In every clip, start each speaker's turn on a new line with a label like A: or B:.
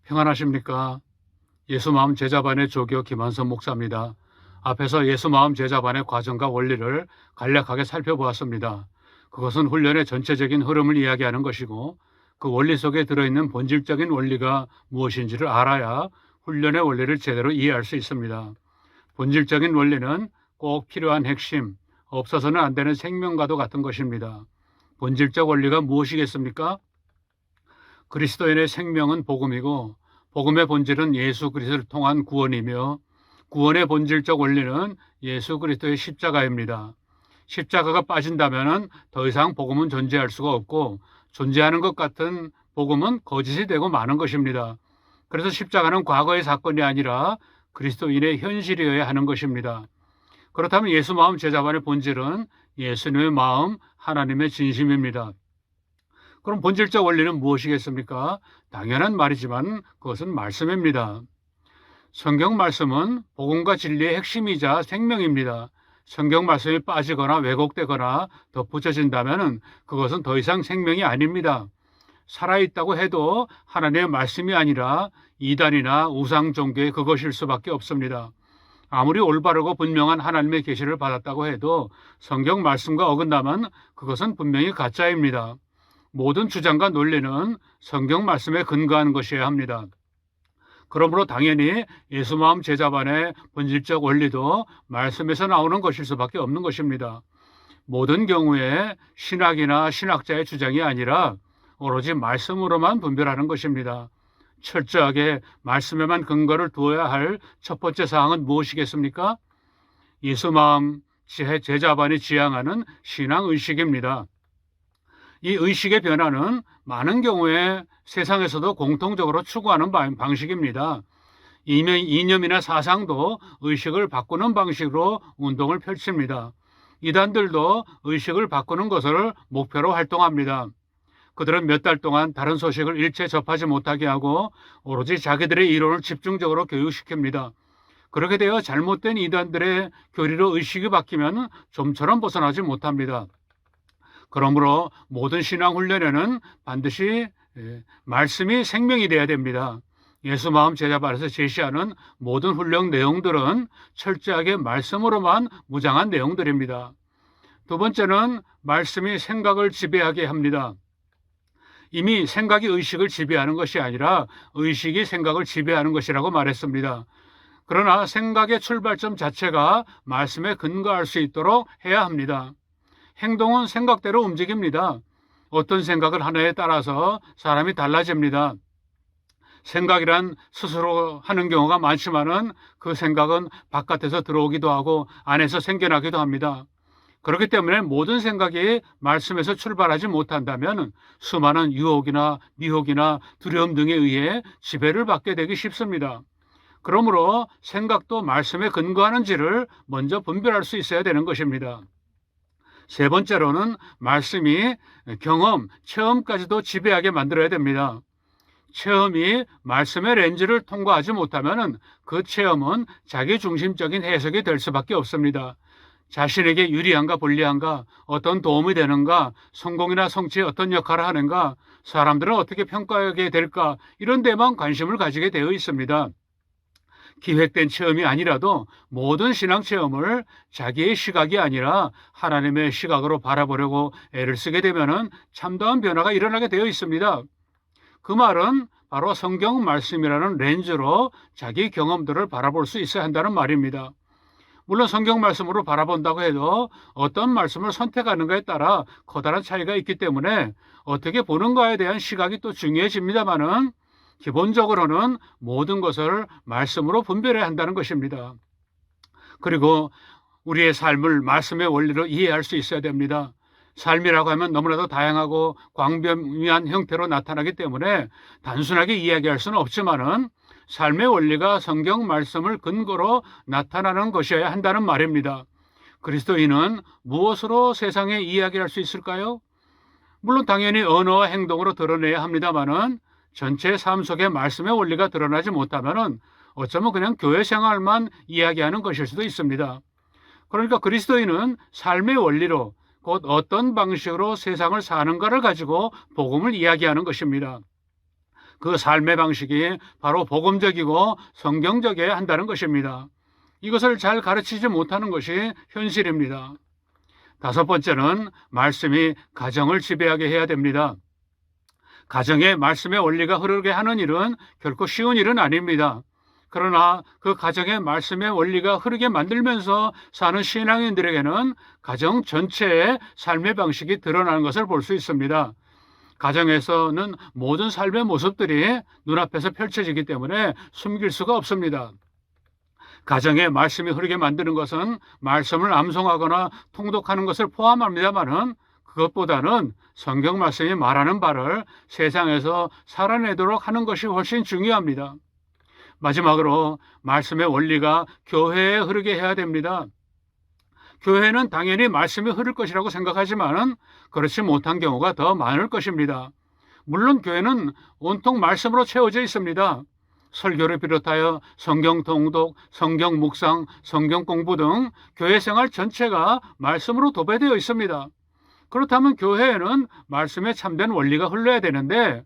A: 평안하십니까? 예수마음 제자반의 조교 김한선 목사입니다. 앞에서 예수마음 제자반의 과정과 원리를 간략하게 살펴보았습니다. 그것은 훈련의 전체적인 흐름을 이야기하는 것이고 그 원리 속에 들어있는 본질적인 원리가 무엇인지를 알아야 훈련의 원리를 제대로 이해할 수 있습니다. 본질적인 원리는 꼭 필요한 핵심, 없어서는 안 되는 생명과도 같은 것입니다. 본질적 원리가 무엇이겠습니까? 그리스도인의 생명은 복음이고 복음의 본질은 예수 그리스도를 통한 구원이며 구원의 본질적 원리는 예수 그리스도의 십자가입니다. 십자가가 빠진다면 더 이상 복음은 존재할 수가 없고 존재하는 것 같은 복음은 거짓이 되고 마는 것입니다. 그래서 십자가는 과거의 사건이 아니라 그리스도인의 현실이어야 하는 것입니다. 그렇다면 예수 마음 제자반의 본질은 예수님의 마음, 하나님의 진심입니다. 그럼 본질적 원리는 무엇이겠습니까? 당연한 말이지만 그것은 말씀입니다. 성경 말씀은 복음과 진리의 핵심이자 생명입니다. 성경 말씀이 빠지거나 왜곡되거나 덧붙여진다면 그것은 더 이상 생명이 아닙니다. 살아있다고 해도 하나님의 말씀이 아니라 이단이나 우상 종교의 그것일 수밖에 없습니다. 아무리 올바르고 분명한 하나님의 계시를 받았다고 해도 성경 말씀과 어긋나면 그것은 분명히 가짜입니다. 모든 주장과 논리는 성경 말씀에 근거하는 것이어야 합니다. 그러므로 당연히 예수마음 제자반의 본질적 원리도 말씀에서 나오는 것일 수밖에 없는 것입니다. 모든 경우에 신학이나 신학자의 주장이 아니라 오로지 말씀으로만 분별하는 것입니다. 철저하게 말씀에만 근거를 두어야 할 첫 번째 사항은 무엇이겠습니까? 예수마음 제자반이 지향하는 신앙의식입니다. 이 의식의 변화는 많은 경우에 세상에서도 공통적으로 추구하는 방식입니다. 이념이나 사상도 의식을 바꾸는 방식으로 운동을 펼칩니다. 이단들도 의식을 바꾸는 것을 목표로 활동합니다. 그들은 몇 달 동안 다른 소식을 일체 접하지 못하게 하고 오로지 자기들의 이론을 집중적으로 교육시킵니다. 그렇게 되어 잘못된 이단들의 교리로 의식이 바뀌면 좀처럼 벗어나지 못합니다. 그러므로 모든 신앙 훈련에는 반드시 말씀이 생명이 되어야 됩니다. 예수 마음 제자반에서 제시하는 모든 훈련 내용들은 철저하게 말씀으로만 무장한 내용들입니다. 두 번째는 말씀이 생각을 지배하게 합니다. 이미 생각이 의식을 지배하는 것이 아니라 의식이 생각을 지배하는 것이라고 말했습니다. 그러나 생각의 출발점 자체가 말씀에 근거할 수 있도록 해야 합니다. 행동은 생각대로 움직입니다. 어떤 생각을 하느냐에 따라서 사람이 달라집니다. 생각이란 스스로 하는 경우가 많지만은 그 생각은 바깥에서 들어오기도 하고 안에서 생겨나기도 합니다. 그렇기 때문에 모든 생각이 말씀에서 출발하지 못한다면 수많은 유혹이나 미혹이나 두려움 등에 의해 지배를 받게 되기 쉽습니다. 그러므로 생각도 말씀에 근거하는지를 먼저 분별할 수 있어야 되는 것입니다. 세 번째로는 말씀이 경험, 체험까지도 지배하게 만들어야 됩니다. 체험이 말씀의 렌즈를 통과하지 못하면 그 체험은 자기중심적인 해석이 될 수밖에 없습니다. 자신에게 유리한가 불리한가, 어떤 도움이 되는가, 성공이나 성취에 어떤 역할을 하는가, 사람들은 어떻게 평가하게 될까, 이런 데만 관심을 가지게 되어 있습니다. 기획된 체험이 아니라도 모든 신앙 체험을 자기의 시각이 아니라 하나님의 시각으로 바라보려고 애를 쓰게 되면 참다운 변화가 일어나게 되어 있습니다. 그 말은 바로 성경 말씀이라는 렌즈로 자기 경험들을 바라볼 수 있어야 한다는 말입니다. 물론 성경 말씀으로 바라본다고 해도 어떤 말씀을 선택하는가에 따라 커다란 차이가 있기 때문에 어떻게 보는가에 대한 시각이 또 중요해집니다만은 기본적으로는 모든 것을 말씀으로 분별해야 한다는 것입니다. 그리고 우리의 삶을 말씀의 원리로 이해할 수 있어야 됩니다. 삶이라고 하면 너무나도 다양하고 광범위한 형태로 나타나기 때문에 단순하게 이야기할 수는 없지만은 삶의 원리가 성경 말씀을 근거로 나타나는 것이어야 한다는 말입니다. 그리스도인은 무엇으로 세상에 이야기할 수 있을까요? 물론 당연히 언어와 행동으로 드러내야 합니다만은 전체 삶 속에 말씀의 원리가 드러나지 못하면 어쩌면 그냥 교회 생활만 이야기하는 것일 수도 있습니다. 그러니까 그리스도인은 삶의 원리로 곧 어떤 방식으로 세상을 사는가를 가지고 복음을 이야기하는 것입니다. 그 삶의 방식이 바로 복음적이고 성경적이어야 한다는 것입니다. 이것을 잘 가르치지 못하는 것이 현실입니다. 다섯 번째는 말씀이 가정을 지배하게 해야 됩니다. 가정에 말씀의 원리가 흐르게 하는 일은 결코 쉬운 일은 아닙니다. 그러나 그 가정의 말씀의 원리가 흐르게 만들면서 사는 신앙인들에게는 가정 전체의 삶의 방식이 드러나는 것을 볼 수 있습니다. 가정에서는 모든 삶의 모습들이 눈앞에서 펼쳐지기 때문에 숨길 수가 없습니다. 가정에 말씀이 흐르게 만드는 것은 말씀을 암송하거나 통독하는 것을 포함합니다만은 그것보다는 성경 말씀이 말하는 바를 세상에서 살아내도록 하는 것이 훨씬 중요합니다. 마지막으로 말씀의 원리가 교회에 흐르게 해야 됩니다. 교회는 당연히 말씀이 흐를 것이라고 생각하지만 그렇지 못한 경우가 더 많을 것입니다. 물론 교회는 온통 말씀으로 채워져 있습니다. 설교를 비롯하여 성경 통독, 성경 묵상, 성경 공부 등 교회 생활 전체가 말씀으로 도배되어 있습니다. 그렇다면 교회에는 말씀에 참된 원리가 흘러야 되는데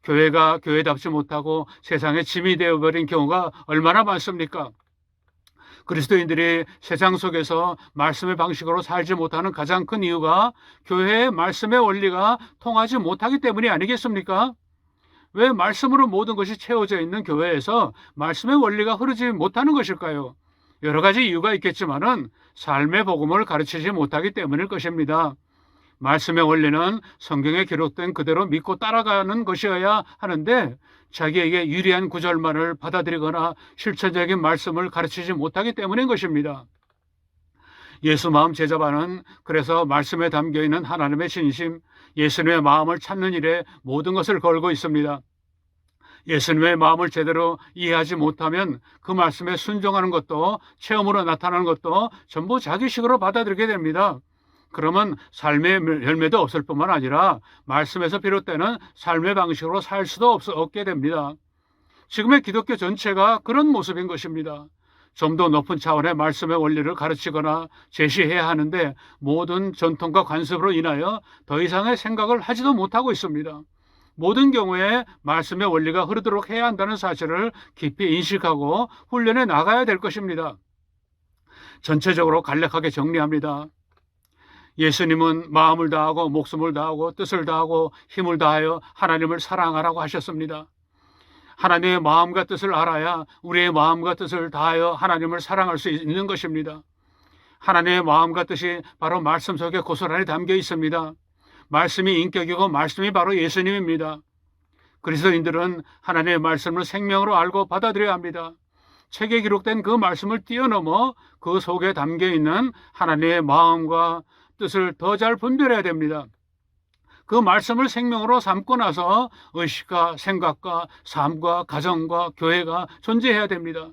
A: 교회가 교회답지 못하고 세상의 짐이 되어버린 경우가 얼마나 많습니까? 그리스도인들이 세상 속에서 말씀의 방식으로 살지 못하는 가장 큰 이유가 교회의 말씀의 원리가 통하지 못하기 때문이 아니겠습니까? 왜 말씀으로 모든 것이 채워져 있는 교회에서 말씀의 원리가 흐르지 못하는 것일까요? 여러 가지 이유가 있겠지만은 삶의 복음을 가르치지 못하기 때문일 것입니다. 말씀의 원리는 성경에 기록된 그대로 믿고 따라가는 것이어야 하는데 자기에게 유리한 구절만을 받아들이거나 실천적인 말씀을 가르치지 못하기 때문인 것입니다. 예수 마음 제자반은 그래서 말씀에 담겨있는 하나님의 진심, 예수님의 마음을 찾는 일에 모든 것을 걸고 있습니다. 예수님의 마음을 제대로 이해하지 못하면 그 말씀에 순종하는 것도 체험으로 나타나는 것도 전부 자기식으로 받아들이게 됩니다. 그러면 삶의 열매도 없을 뿐만 아니라 말씀에서 비롯되는 삶의 방식으로 살 수도 없게 됩니다. 지금의 기독교 전체가 그런 모습인 것입니다. 좀 더 높은 차원의 말씀의 원리를 가르치거나 제시해야 하는데 모든 전통과 관습으로 인하여 더 이상의 생각을 하지도 못하고 있습니다. 모든 경우에 말씀의 원리가 흐르도록 해야 한다는 사실을 깊이 인식하고 훈련해 나가야 될 것입니다. 전체적으로 간략하게 정리합니다. 예수님은 마음을 다하고 목숨을 다하고 뜻을 다하고 힘을 다하여 하나님을 사랑하라고 하셨습니다. 하나님의 마음과 뜻을 알아야 우리의 마음과 뜻을 다하여 하나님을 사랑할 수 있는 것입니다. 하나님의 마음과 뜻이 바로 말씀 속에 고스란히 담겨 있습니다. 말씀이 인격이고 말씀이 바로 예수님입니다. 그리스도인들은 하나님의 말씀을 생명으로 알고 받아들여야 합니다. 책에 기록된 그 말씀을 뛰어넘어 그 속에 담겨 있는 하나님의 마음과 뜻을 더 잘 분별해야 됩니다. 그 말씀을 생명으로 삼고 나서 의식과 생각과 삶과 가정과 교회가 존재해야 됩니다.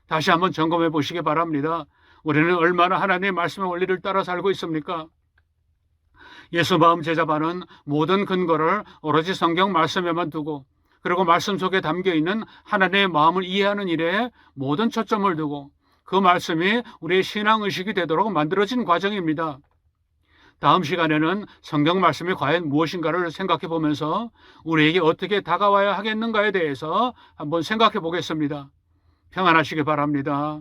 A: 다시 한번 점검해 보시기 바랍니다. 우리는 얼마나 하나님의 말씀의 원리를 따라 살고 있습니까? 예수 마음 제자반은 모든 근거를 오로지 성경 말씀에만 두고 그리고 말씀 속에 담겨 있는 하나님의 마음을 이해하는 일에 모든 초점을 두고 그 말씀이 우리의 신앙의식이 되도록 만들어진 과정입니다. 다음 시간에는 성경 말씀이 과연 무엇인가를 생각해 보면서 우리에게 어떻게 다가와야 하겠는가에 대해서 한번 생각해 보겠습니다. 평안하시기 바랍니다.